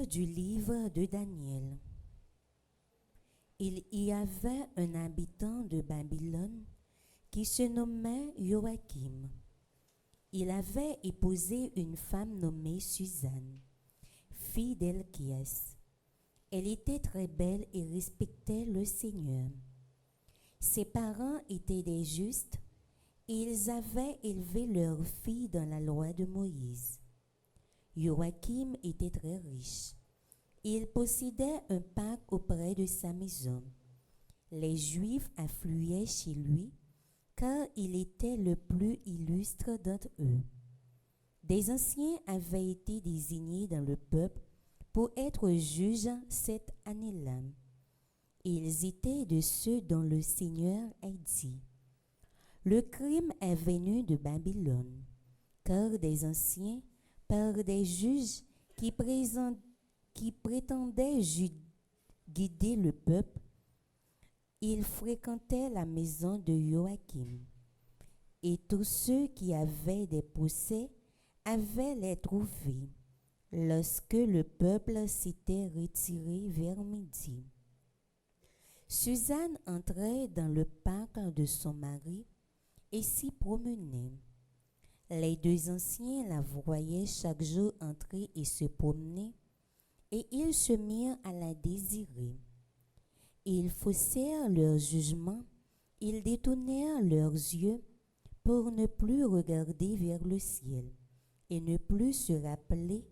du livre de Daniel. Il y avait un habitant de Babylone qui se nommait Joachim. Il avait épousé une femme nommée Suzanne, fille d'Elchias. Elle était très belle et respectait le Seigneur. Ses parents étaient des justes et ils avaient élevé leur fille dans la loi de Moïse. Joachim était très riche. Il possédait un parc auprès de sa maison. Les Juifs affluaient chez lui car il était le plus illustre d'entre eux. Des anciens avaient été désignés dans le peuple pour être juges cette année-là. Ils étaient de ceux dont le Seigneur a dit: le crime est venu de Babylone, car des anciens, par des juges qui prétendaient guider le peuple, ils fréquentaient la maison de Joachim. Et tous ceux qui avaient des procès avaient les trouvés lorsque le peuple s'était retiré vers midi. Suzanne entrait dans le parc de son mari et s'y promenait. Les deux anciens la voyaient chaque jour entrer et se promener, et ils se mirent à la désirer. Ils faussèrent leur jugement, ils détournèrent leurs yeux pour ne plus regarder vers le ciel et ne plus se rappeler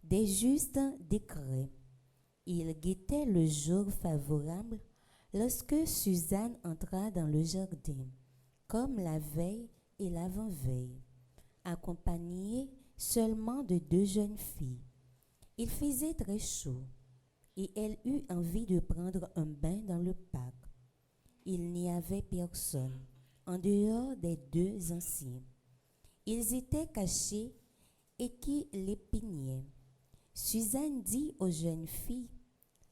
des justes décrets. Ils guettaient le jour favorable lorsque Suzanne entra dans le jardin, comme la veille et l'avant-veille, accompagnée seulement de deux jeunes filles. Il faisait très chaud et elle eut envie de prendre un bain dans le parc. Il n'y avait personne en dehors des deux anciens. Ils étaient cachés et qui les peignaient. Suzanne dit aux jeunes filles: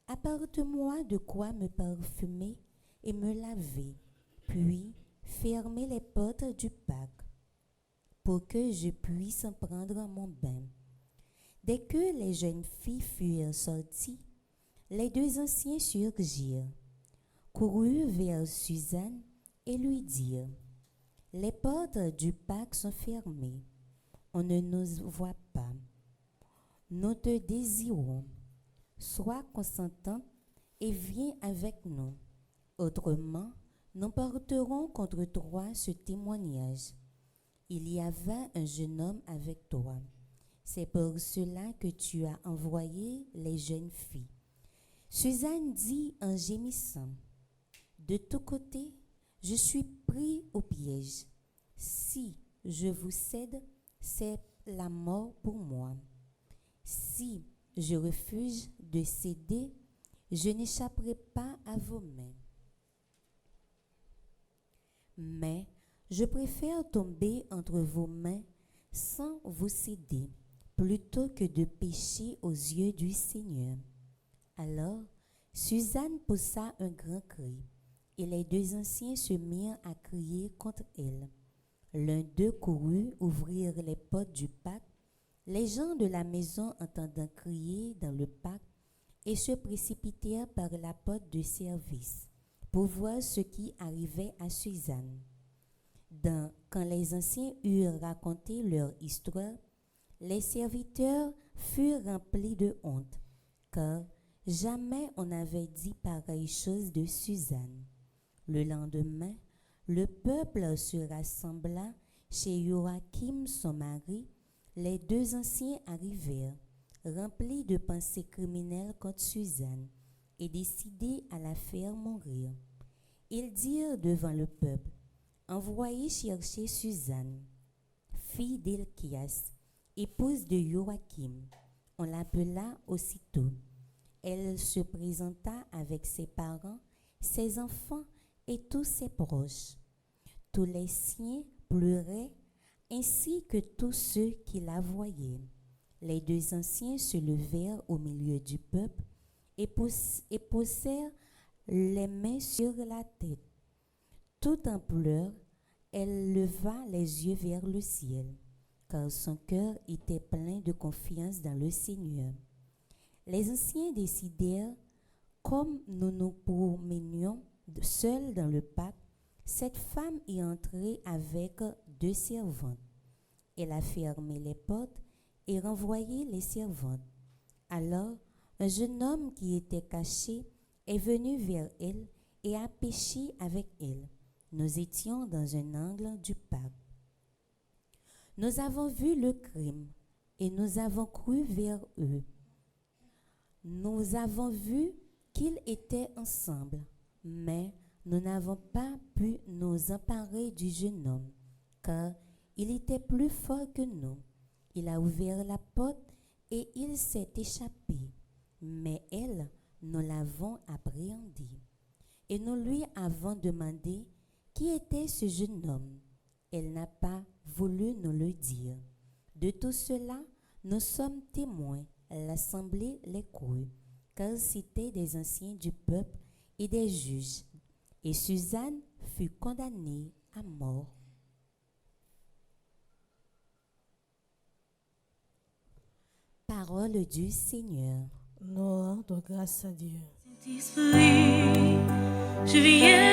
apporte-moi de quoi me parfumer et me laver, puis fermez les portes du parc pour que je puisse prendre mon bain. Dès que les jeunes filles furent sorties, les deux anciens surgirent, coururent vers Suzanne et lui dirent: les portes du parc sont fermées, on ne nous voit pas. Nous te désirons. Sois consentante et viens avec nous. Autrement, nous porterons contre toi ce témoignage. Il y avait un jeune homme avec toi. C'est pour cela que tu as envoyé les jeunes filles. Suzanne dit en gémissant: de tous côtés, je suis pris au piège. Si je vous cède, c'est la mort pour moi. Si je refuse de céder, je n'échapperai pas à vos mains. Mais je préfère tomber entre vos mains sans vous céder, plutôt que de pécher aux yeux du Seigneur. Alors, Suzanne poussa un grand cri, et les deux anciens se mirent à crier contre elle. L'un d'eux courut ouvrir les portes du parc. Les gens de la maison entendant crier dans le parc et se précipitèrent par la porte de service pour voir ce qui arrivait à Suzanne. Quand les anciens eurent raconté leur histoire, les serviteurs furent remplis de honte, car jamais on n'avait dit pareille chose de Suzanne. Le lendemain, le peuple se rassembla chez Joachim, son mari. Les deux anciens arrivèrent, remplis de pensées criminelles contre Suzanne, et décidés à la faire mourir. Ils dirent devant le peuple: envoyez chercher Suzanne, fille d'Elchias, épouse de Joachim. On l'appela aussitôt. Elle se présenta avec ses parents, ses enfants et tous ses proches. Tous les siens pleuraient, ainsi que tous ceux qui la voyaient. Les deux anciens se levèrent au milieu du peuple et posèrent les mains sur la tête. Tout en pleurs, elle leva les yeux vers le ciel, car son cœur était plein de confiance dans le Seigneur. Les anciens décidèrent, comme nous nous promenions seuls dans le parc, cette femme y entrait avec 2 servantes. Elle a fermé les portes et renvoyé les servantes. Alors, un jeune homme qui était caché est venu vers elle et a péché avec elle. Nous étions dans un angle du parc. Nous avons vu le crime et nous avons cru vers eux. Nous avons vu qu'ils étaient ensemble, mais nous n'avons pas pu nous emparer du jeune homme, car il était plus fort que nous. Il a ouvert la porte et il s'est échappé. Mais elle, nous l'avons appréhendé. Et nous lui avons demandé qui était ce jeune homme. Elle n'a pas voulu nous le dire. De tout cela, nous sommes témoins. L'assemblée les crut, car c'étaient des anciens du peuple et des juges. Et Suzanne fut condamnée à mort. Parole du Seigneur. Nous rendons grâce à Dieu. Saint-Esprit, je viens